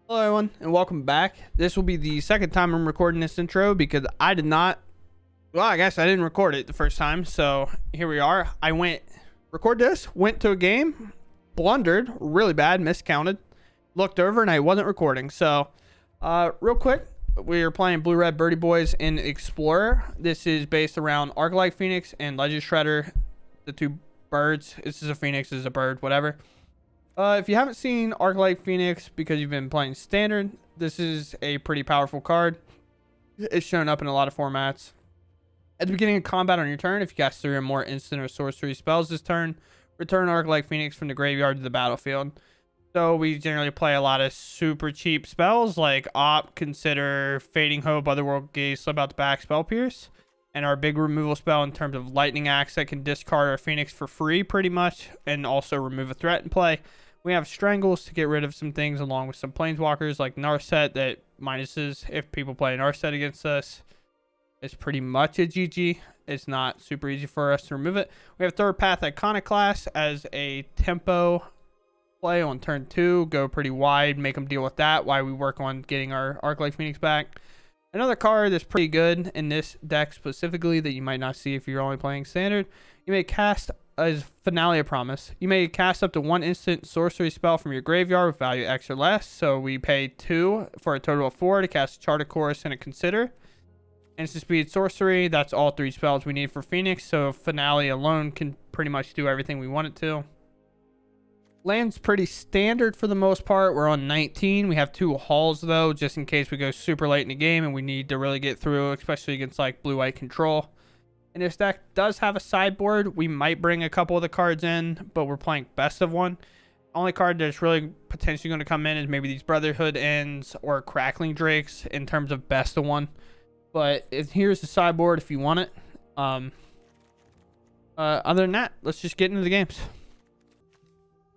Hello everyone and welcome back. This will be the second time I'm recording this intro because I guess I didn't record it the first time. So here we are. I went to a game, blundered really bad, miscounted, looked over and I wasn't recording. So real quick, we are playing Blue Red Birdie Boys in Explorer. This is based around Arclight Phoenix and Legend Shredder, the two birds. This is a phoenix, this is a bird, whatever. If you haven't seen Arclight Phoenix because you've been playing Standard, this is a pretty powerful card. It's shown up in a lot of formats. At the beginning of combat on your turn, if you cast 3 or more instant or sorcery spells this turn, return Arclight Phoenix from the graveyard to the battlefield. So we generally play a lot of super cheap spells like Consider, Fading Hope, Otherworld Gaze, Slip Out the Back, Spell Pierce. And our big removal spell in terms of Lightning Axe that can discard our Phoenix for free pretty much and also remove a threat in play. We have Strangles to get rid of some things along with some Planeswalkers like Narset that minuses if people play Narset against us. It's pretty much a GG. It's not super easy for us to remove it. We have Third Path Iconoclast as a tempo play on turn 2. Go pretty wide, make them deal with that while we work on getting our Arclight Phoenix back. Another card that's pretty good in this deck specifically that you might not see if you're only playing Standard. You may cast as Finale of Promise. You may cast up to 1 instant sorcery spell from your graveyard with value X or less. So we pay 2 for a total of 4 to cast a Chart of Course and a Consider. Instant speed sorcery. That's all 3 spells we need for Phoenix. So Finale alone can pretty much do everything we want it to. Land's pretty standard for the most part. We're on 19. We have 2 hauls though, just in case we go super late in the game and we need to really get through, especially against like blue-white control. And this deck does have a sideboard. We might bring a couple of the cards in, but we're playing best of one. Only card that's really potentially going to come in is maybe these Brotherhood Ends or Crackling Drakes in terms of best of one. But here's the sideboard if you want it. Other than that, let's just get into the games.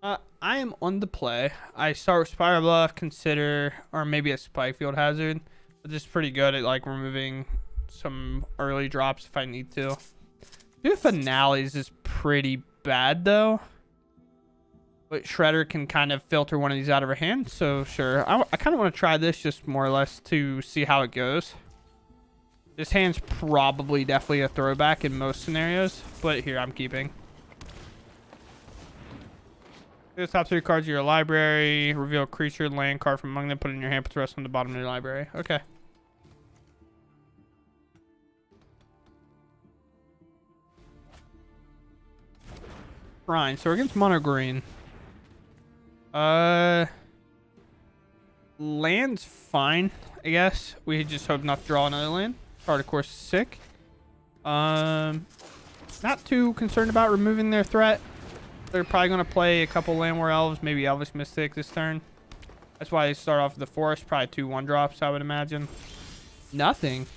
I am on the play. I start with Spiral Bluff, Consider, or maybe a Spikefield Hazard. But this is pretty good at like removing some early drops if I need to. Two Finales is pretty bad though. But Shredder can kind of filter one of these out of her hand. So sure. I kind of want to try this just more or less to see how it goes. This hand's probably definitely a throwback in most scenarios. But here, I'm keeping. The top 3 cards of your library. Reveal a creature, land card from among them. Put it in your hand. Put the rest on the bottom of your library. Okay. Ryan. So we're against mono green. Land's fine, I guess. We just hope not to draw another land. Card, of course, is sick. Not too concerned about removing their threat. They're probably going to play a couple Land War Elves, maybe Elvish Mystic this turn. That's why they start off with the Forest. Probably 2 1-drops, I would imagine. Nothing.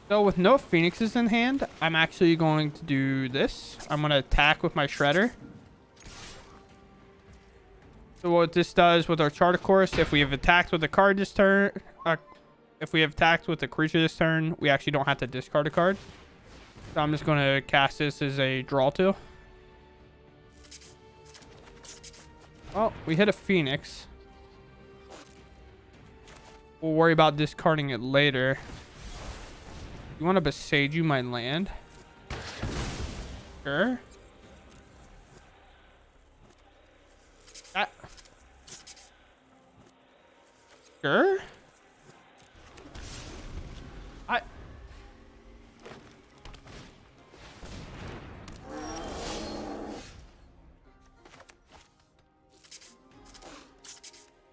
So with no Phoenixes in hand, I'm actually going to do this. I'm going to attack with my Shredder. So what this does with our Chart of Course, if we have attacked with a card this turn, if we have attacked with a creature this turn, we actually don't have to discard a card. So I'm just going to cast this as a draw 2. Well, we hit a Phoenix. We'll worry about discarding it later. You want to Beseiju my land? Sure. Sure.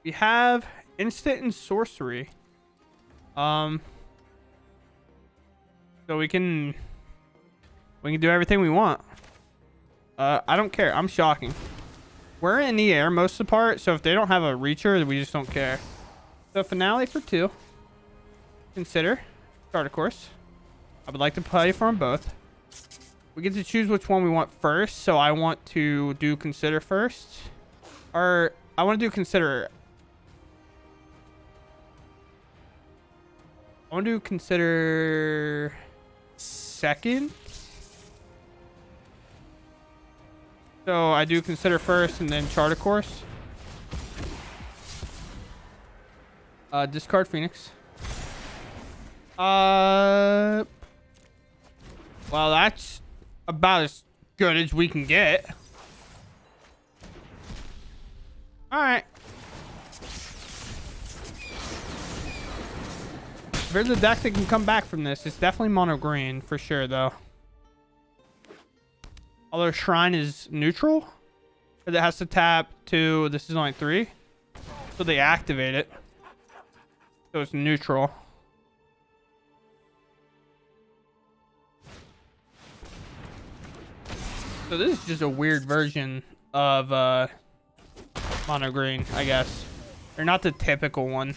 We have instant and sorcery. So we can do everything we want. I don't care. I'm shocking. We're in the air most of the part, so if they don't have a reacher, we just don't care. So Finale for 2. Consider. Start, of course. I would like to play for them both. We get to choose which one we want first, so I want to do Consider first. Or I want to do Consider. I want to Consider second. So I do Consider first and then Chart of Course. Discard Phoenix. Well, that's about as good as we can get. All right. If there's a deck that can come back from this, it's definitely mono green for sure, though. Although Shrine is neutral, but it has to tap 2. This is only 3, so they activate it. So it's neutral. So this is just a weird version of mono green, I guess. They're not the typical one,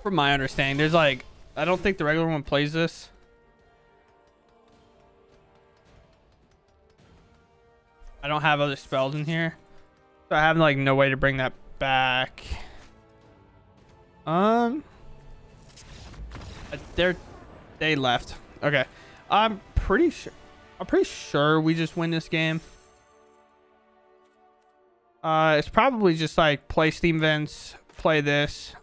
from my understanding. There's like, I don't think the regular one plays this. I don't have other spells in here, so I have like no way to bring that back. They left. Okay, I'm pretty sure we just win this game. It's probably just like play Steam Vents, play this.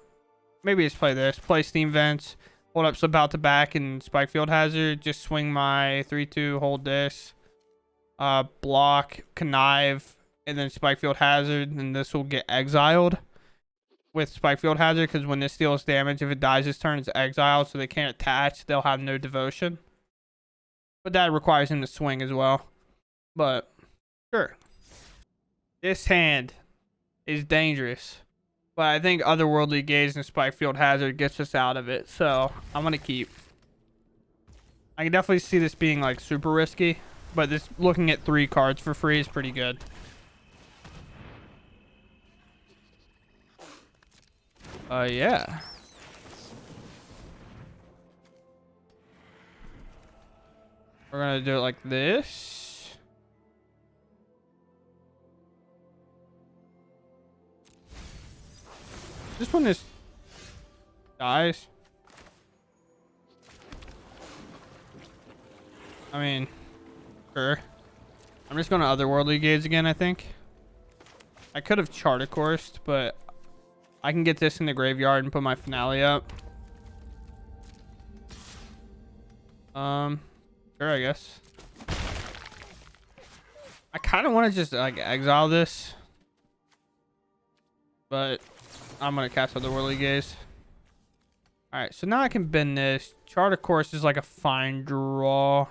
Maybe it's play this, play Steam Vents, hold up About to back and Spike Field Hazard, just swing my 3/2, hold this, block, connive, and then Spike Field Hazard, and this will get exiled with Spike Field Hazard, because when this deals damage, if it dies this turn, it's exiled, so they can't attach. They'll have no devotion. But that requires him to swing as well. But, sure. This hand is dangerous. But I think Otherworldly Gaze and Spike Field Hazard gets us out of it. So, I'm going to keep. I can definitely see this being, like, super risky. But this looking at 3 cards for free is pretty good. Yeah. We're gonna do it like this. Just when this dies. I mean, sure. I'm just gonna Otherworldly Gaze again, I think. I could have Charted Coursed, but I can get this in the graveyard and put my finale up. Sure, I guess. I kind of want to just like exile this, but I'm gonna cast Otherworldly Gaze. All right, so now I can bend this. Charted Course is like a fine draw.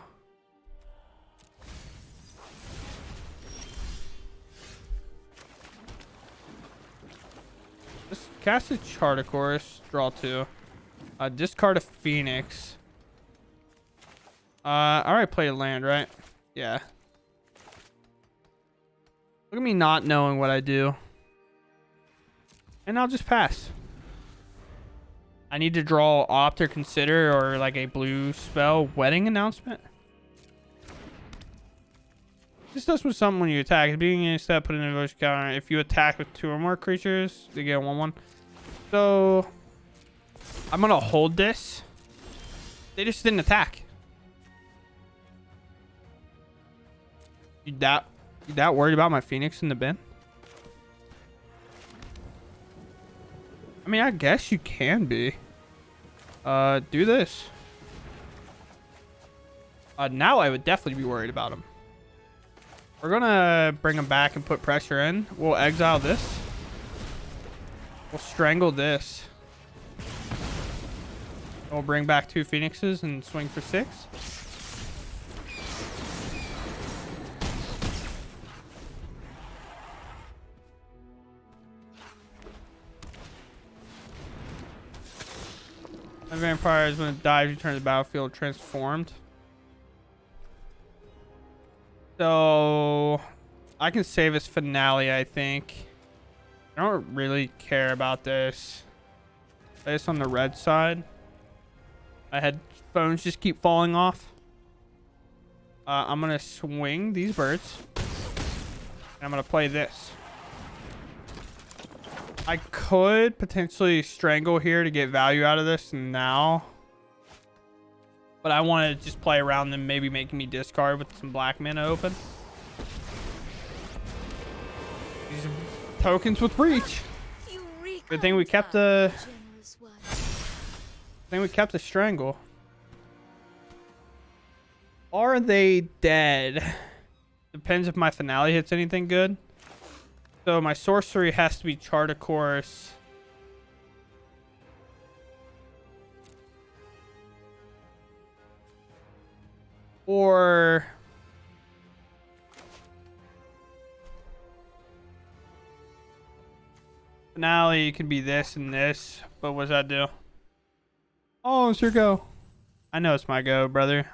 Just cast a Charted Course, draw 2. Discard a Phoenix. I already played a land, right? Yeah. Look at me not knowing what I do. And I'll just pass. I need to draw Opt or Consider or like a blue spell. Wedding Announcement. This does with something when you attack. At the beginning of the step, put an invocation counter. If you attack with 2 or more creatures, they get a 1/1. So I'm gonna hold this. They just didn't attack. You that worried about my Phoenix in the bin? I mean, I guess you can be. Do this. Now I would definitely be worried about him. We're gonna bring him back and put pressure in. We'll exile this. We'll strangle this. We'll bring back 2 Phoenixes and swing for 6. My vampire is when it dies, return to the battlefield transformed. So I can save his finale, I think. I don't really care about this. Play this on the red side. My headphones just keep falling off. I'm gonna swing these birds. And I'm gonna play this. I could potentially strangle here to get value out of this now. But I want to just play around them, maybe making me discard with some black mana open. These tokens with reach. You reek Good thing we kept the... I think we kept the strangle. Are they dead? Depends if my finale hits anything good. So my sorcery has to be Chart a Course. Or... finale could be this and this. But what does that do? Oh, it's your go. I know it's my go, brother.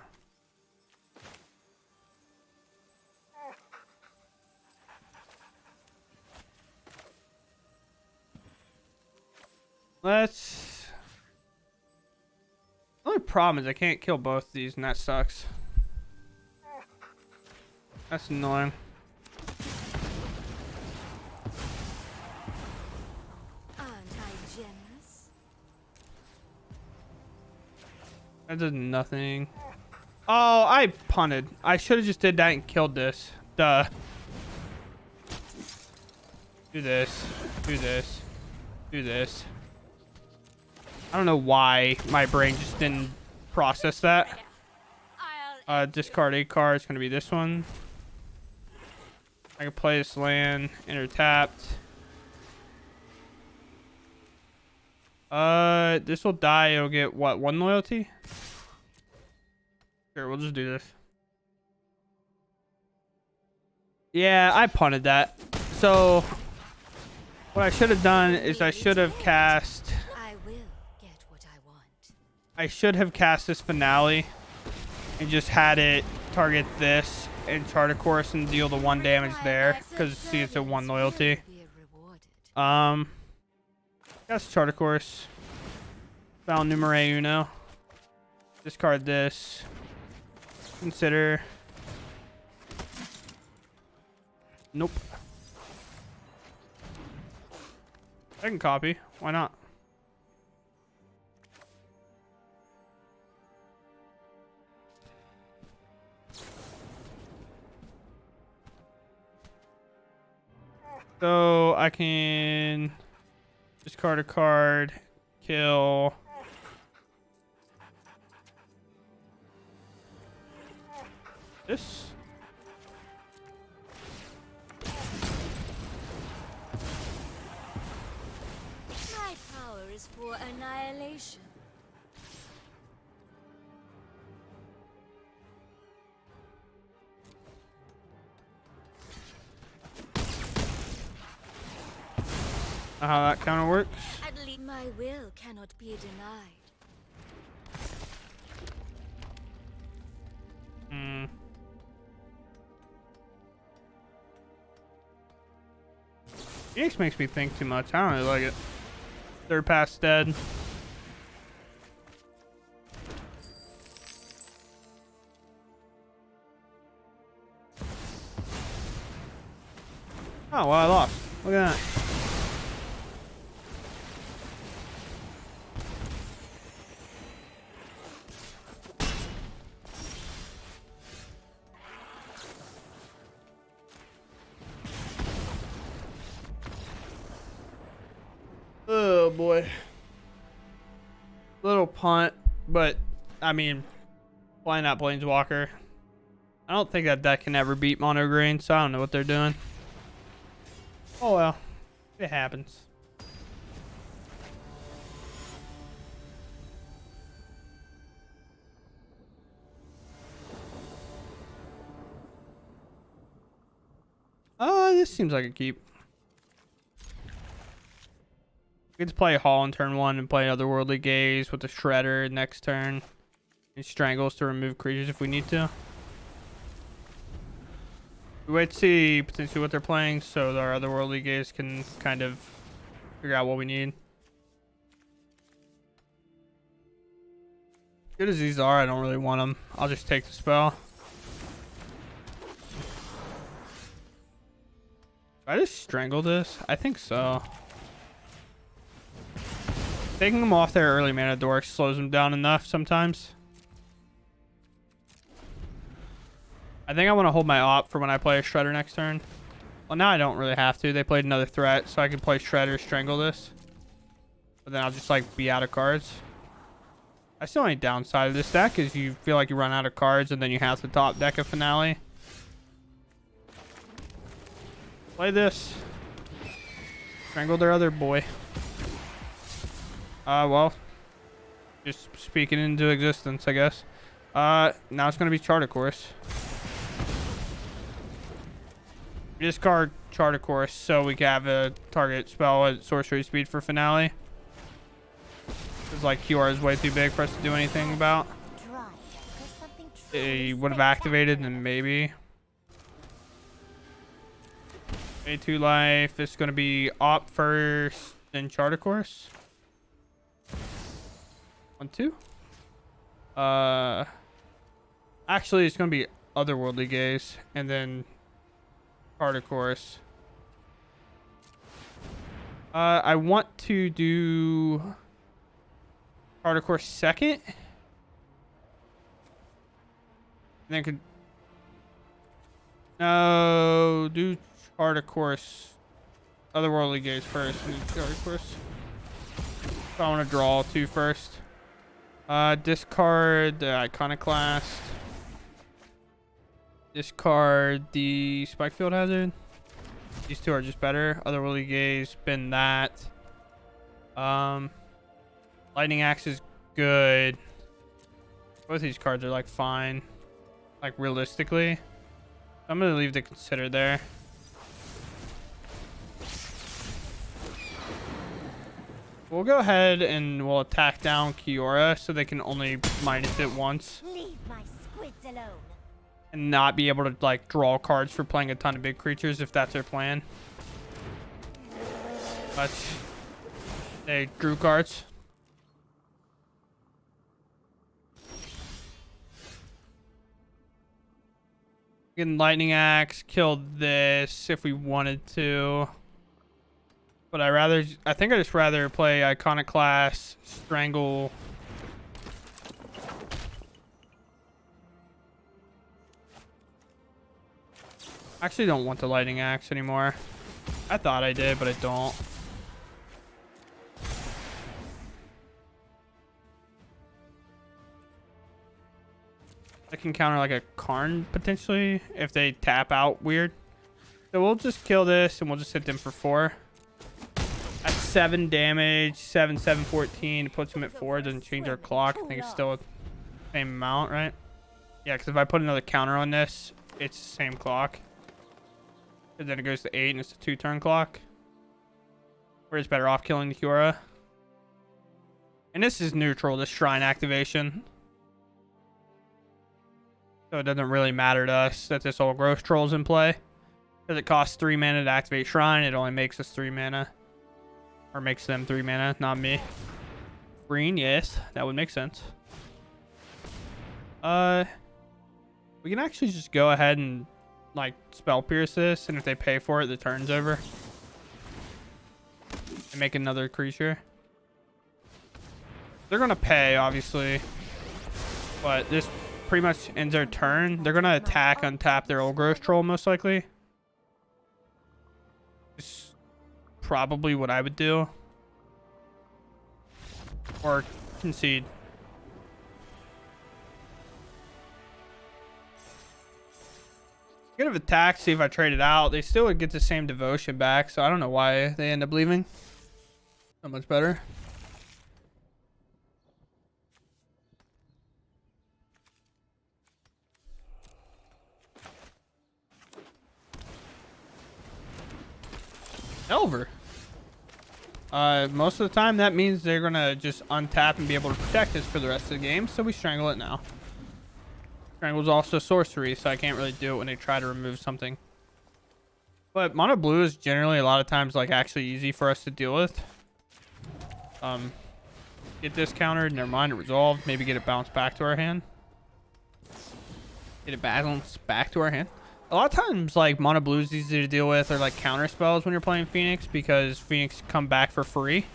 Let's... The only problem is I can't kill both of these, and that sucks. That's annoying. Aren't I generous? That does nothing. Oh, I punted. I should have just did that and killed this. Duh. Do this. Do this. Do this. I don't know why my brain just didn't process that. Discard a card. It's going to be this one. I can play this land. Enter tapped. This will die. It'll get, what, 1 loyalty? Sure, we'll just do this. Yeah, I punted that. So, what I should have done is I should have cast... I should have cast this finale and just had it target this and Chart a Course and deal the 1 damage there, because see, it's a 1 loyalty. That's Chart a Course. Found numero uno. Discard this. Consider. Nope. I can copy. Why not? So I can discard a card, kill. This. My power is for annihilation. How that kind of works. At least my will cannot be denied. Phoenix makes me think too much. I don't really like it. Third pass dead. Oh, well, I lost. Look at that. Oh boy. Little punt, but I mean, flying out Planeswalker. I don't think that deck can ever beat Mono Green, so I don't know what they're doing. Oh well, it happens. This seems like a keep. We get to play Hall in turn 1 and play Otherworldly Gaze with the Shredder next turn. And Strangles to remove creatures if we need to. We wait to see potentially what they're playing so our Otherworldly Gaze can kind of figure out what we need. Good as these are, I don't really want them. I'll just take the spell. Did I just strangle this? I think so. Taking them off their early mana dork slows them down enough sometimes. I think I want to hold my op for when I play a Shredder next turn. Well, now I don't really have to. They played another threat, so I can play Shredder, strangle this. But then I'll just like be out of cards. That's the only downside of this deck is you feel like you run out of cards and then you have to top deck a finale. Play this. Strangle their other boy. Well, just speaking into existence, I guess. Now it's gonna be Chart a Course. Discard Chart a Course so we can have a target spell at sorcery speed for finale. Because like QR is way too big for us to do anything about. He would have activated and maybe. A2 life. It's gonna be Op first, then Chart a Course. 1-2. Actually, it's gonna be Otherworldly Gaze and then Chart a Course. I want to do Chart a Course second. And then could no do Chart a Course. Otherworldly Gaze first. Chart a Course. So I want to draw 2 first. Discard the Iconoclast. Discard the Spike Field Hazard. These 2 are just better. Otherworldly Gaze, spin that. Lightning Axe is good. Both these cards are like fine. Like realistically. I'm gonna leave the Consider there. We'll go ahead and we'll attack down Kiora so they can only minus it once. Leave my squids alone. And not be able to like draw cards for playing a ton of big creatures if that's their plan. But they drew cards. We can Lightning Axe, kill this if we wanted to. But I think I just rather play Iconoclast, Strangle. I actually don't want the Lightning Axe anymore. I thought I did, but I don't. I can counter like a Karn potentially if they tap out weird. So we'll just kill this and we'll just hit them for 4. At 7 damage, 7, 7, 14. It puts them at 4. Doesn't change our clock. I think it's still the same amount, right? Yeah, because if I put another counter on this, it's the same clock. And then it goes to 8 and it's a 2-turn clock. We're just better off killing the Kiora. And this is neutral, this Shrine activation. So it doesn't really matter to us that this old Growth Troll's in play. Because it costs 3 mana to activate Shrine, it only makes us 3 mana. Or makes them 3 mana, not me. Green, yes, that would make sense. We can actually just go ahead and like Spell Pierce this, and if they pay for it, the turn's over. And make another creature. They're gonna pay, obviously. But this pretty much ends their turn. They're gonna attack, untap their old Growth Troll, most likely. It's probably what I would do. Or concede. Could have attacked, see if I trade it out. They still would get the same devotion back, so I don't know why they end up leaving. Not much better. Elver. Most of the time that means they're gonna just untap and be able to protect us for the rest of the game, so we strangle it now. Strangle's also sorcery, so I can't really do it when they try to remove something. But mono blue is generally a lot of times like actually easy for us to deal with. Get this countered, never mind, it resolved. Maybe get it bounced back to our hand. Get it bounced back to our hand. A lot of times like mono blue is easy to deal with, or like counter spells when you're playing Phoenix, because Phoenix come back for free.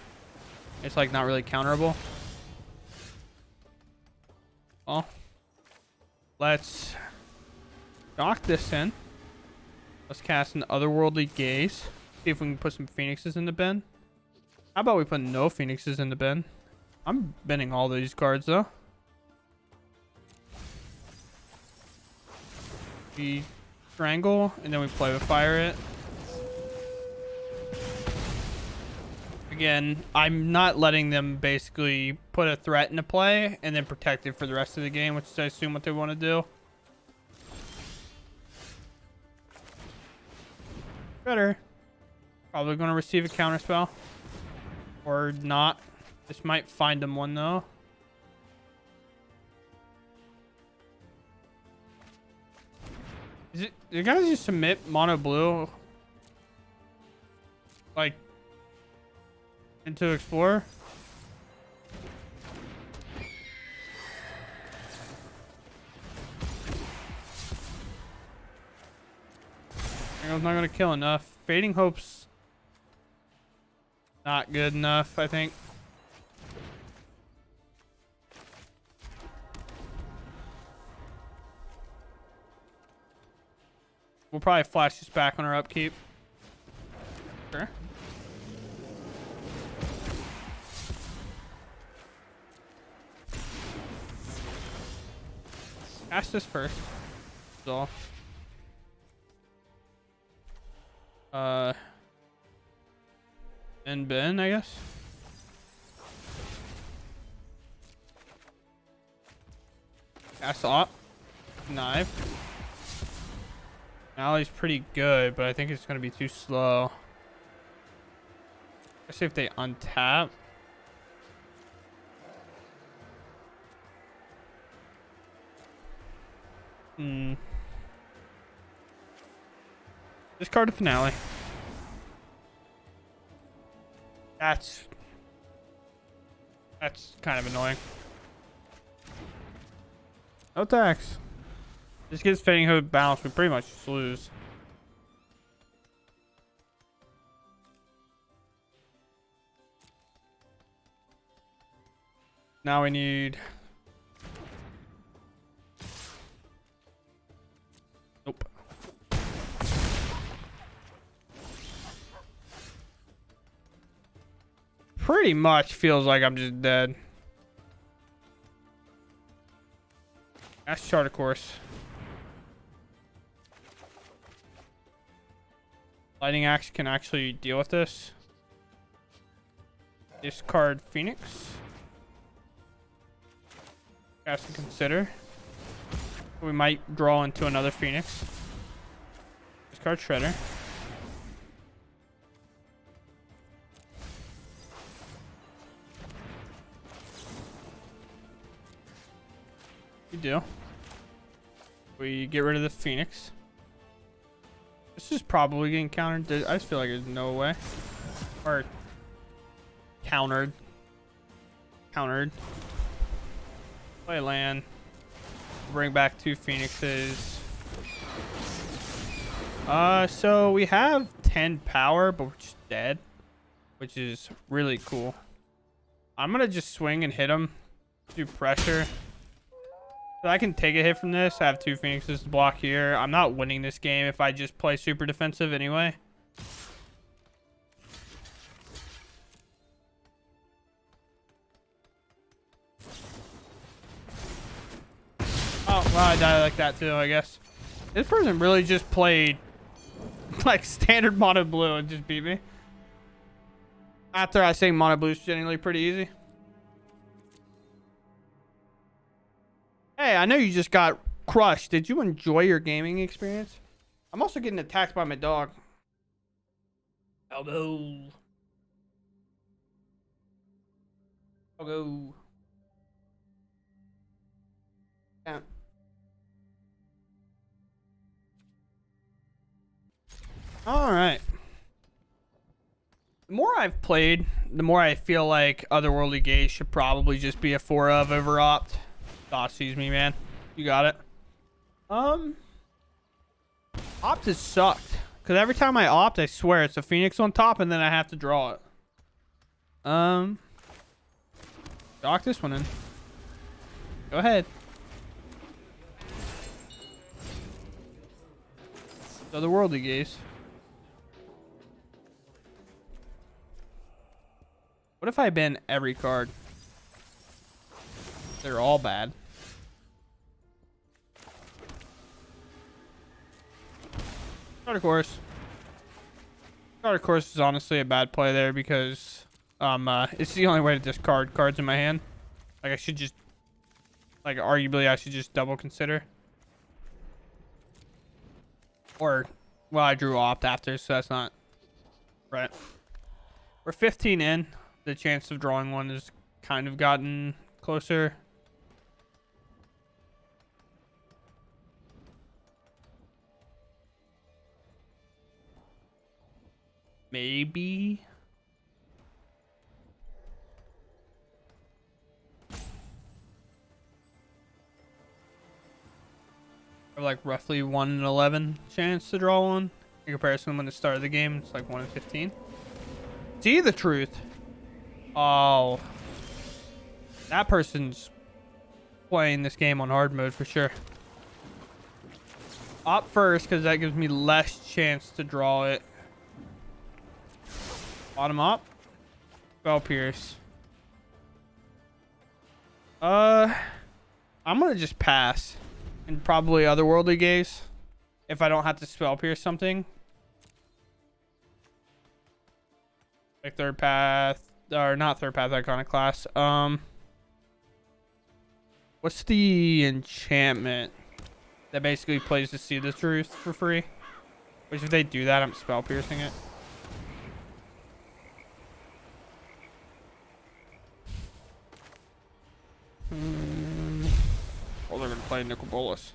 It's like not really counterable. Well, let's knock this in. Let's cast an Otherworldly Gaze. See if we can put some Phoenixes in the bin. How about we put no Phoenixes in the bin? I'm binning all these cards though. We strangle and then we play with fire it. Again, I'm not letting them basically put a threat into play and then protect it for the rest of the game, which is I assume what they want to do. Better. Probably going to receive a counter spell. Or not. This might find them one though. Is it? You guys just submit mono blue, like, into Explorer? I'm not gonna kill enough. Fading Hope's not good enough, I think. We'll probably flash this back on our upkeep. Sure. Cast this first. That's all. And Ben, I guess. Cast op. Knife. Alley's pretty good, but I think it's going to be too slow. Let's see if they untap. Discard a finale. That's kind of annoying. No tax. This gets Fading Hope balanced. We pretty much just lose. Now we need. Nope. Pretty much feels like I'm just dead. That's Charter Course. Lightning Axe can actually deal with this. Discard Phoenix. Cast and Consider. We might draw into another Phoenix. Discard Shredder. We do. We get rid of the Phoenix. This is probably getting countered. I just feel like there's no way. Or countered. Countered. Play land. Bring back 2 Phoenixes. So we have 10 power, but we're just dead, which is really cool. I'm gonna just swing and hit him. Do pressure. So I can take a hit from this. I have 2 Phoenixes to block here. I'm not winning this game if I just play super defensive anyway. Oh, well, I died like that too, I guess. This person really just played like standard mono blue and just beat me. After I say mono blue is generally pretty easy. Hey, I know you just got crushed. Did you enjoy your gaming experience? I'm also getting attacked by my dog. Elbow. I'll go. Yeah. All right. The more I've played, the more I feel like Otherworldly Gaze should probably just be a 4 of over opt. Excuse me, man. You got it. Opt has sucked. Because every time I opt, I swear it's a Phoenix on top and then I have to draw it. Dock this one in. Go ahead. Otherworldly Gaze. What if I ban every card? They're all bad. Dark Horse. Dark Horse is honestly a bad play there because it's the only way to discard cards in my hand. Like I should just, like arguably I should just double consider. Or, well, I drew opt after, so that's not right. We're 15 in. The chance of drawing one has kind of gotten closer. Maybe. Or like roughly 1 in 11 chance to draw one. In comparison when the start of the game, it's like 1 in 15. See the truth. Oh. That person's playing this game on hard mode for sure. Opt first because that gives me less chance to draw it. Bottom up. Spell Pierce. I'm gonna just pass. And probably Otherworldly Gaze. If I don't have to Spell Pierce something. Like third path. Or not third path Iconoclast. What's the enchantment that basically plays to See the Truth for free? Which if they do that, I'm Spell Piercing it. Oh, they're gonna play Nicol Bolas.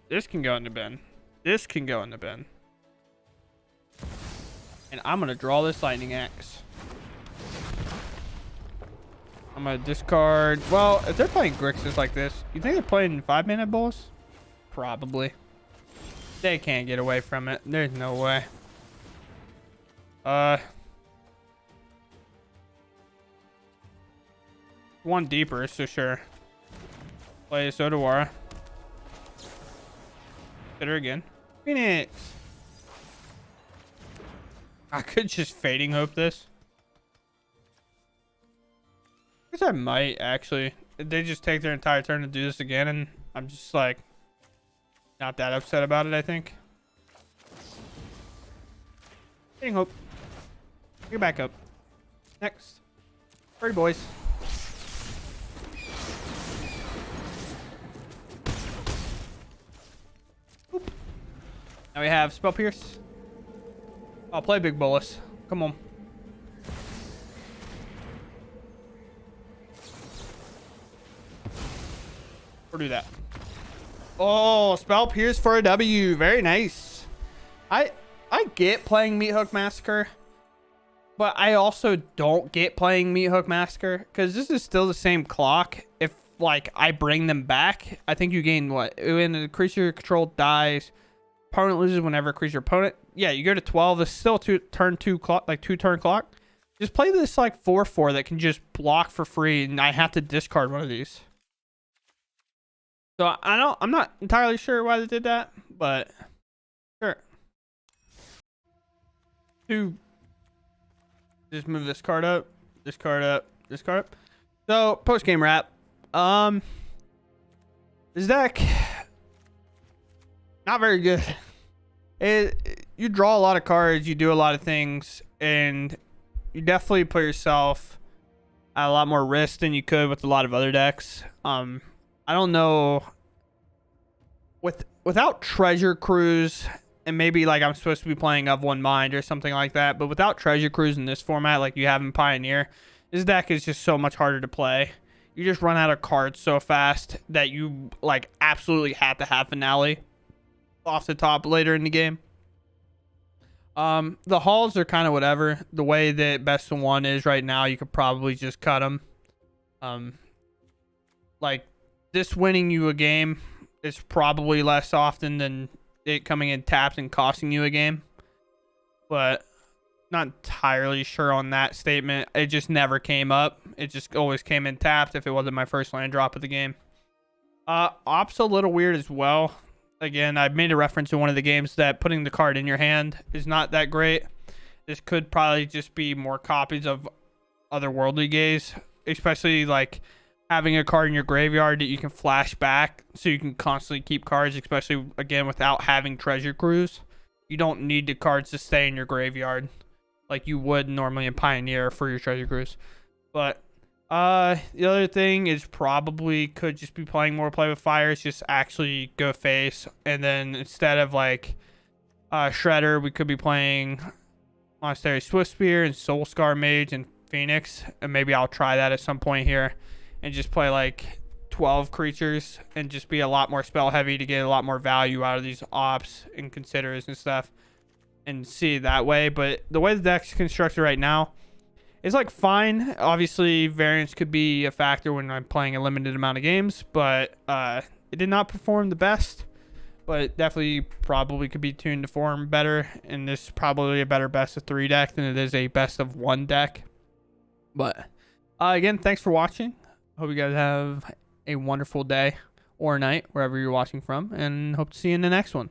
This can go in the bin. This can go in the bin. And I'm gonna draw this Lightning Axe. I'm gonna discard. Well, if they're playing Grixis like this, you think they're playing 5-mana Bolas? Probably. They can't get away from it. There's no way. One deeper, so sure. Play Sodawara. Hit her again. Phoenix. I could just Fading Hope this. I guess I might actually. They just take their entire turn to do this again, and I'm just like not that upset about it. I think. Fading Hope. Get back up. Next. Pretty boys. Now we have Spell Pierce. I'll play Big Bolas. Come on. Or do that. Oh, Spell Pierce for a W. Very nice. I get playing Meat Hook Massacre, but I also don't get playing Meat Hook Massacre because this is still the same clock. If like I bring them back, I think you gain what? When the creature control dies, opponent loses whenever creature opponent. Yeah, you go to 12. It's still turn two clock, like 2-turn clock. Just play this like 4/4 that can just block for free, and I have to discard one of these. So I'm not entirely sure why they did that, but sure. Just move this card up, this card up, this card up. So post game wrap. This deck not very good. You draw a lot of cards, you do a lot of things, and you definitely put yourself at a lot more risk than you could with a lot of other decks. I don't know. Without Treasure Cruise, and maybe like I'm supposed to be playing Of One Mind or something like that, but without Treasure Cruise in this format, like you have in Pioneer, this deck is just so much harder to play. You just run out of cards so fast that you like absolutely have to have Finale off the top later in the game. The halls are kind of whatever. The way that best of one is right now, you could probably just cut them. Like this winning you a game is probably less often than it coming in tapped and costing you a game, but not entirely sure on that statement. It just never came up. It just always came in tapped if it wasn't my first land drop of the game. Op's a little weird as well. Again, I made a reference in one of the games that putting the card in your hand is not that great. this could probably just be more copies of otherworldly gaze, especially like having a card in your graveyard that you can flash back so you can constantly keep cards, especially again without having treasure cruise. You don't need the cards to stay in your graveyard like you would normally in Pioneer for your treasure cruise. But the other thing is probably could just be playing more Play with Fires, just actually go face, and then instead of like Shredder, we could be playing Monastery Swiftspear and Soulscar Mage and Phoenix, and maybe I'll try that at some point here and just play like 12 creatures and just be a lot more spell heavy to get a lot more value out of these ops and considers and stuff and see it that way. But the way the deck's constructed right now is like fine. Obviously variance could be a factor when I'm playing a limited amount of games, but it did not perform the best, but definitely probably could be tuned to form better, and this is probably a better best of 3 deck than it is a best of 1 deck. But again, thanks for watching. Hope you guys have a wonderful day or night wherever you're watching from, and hope to see you in the next one.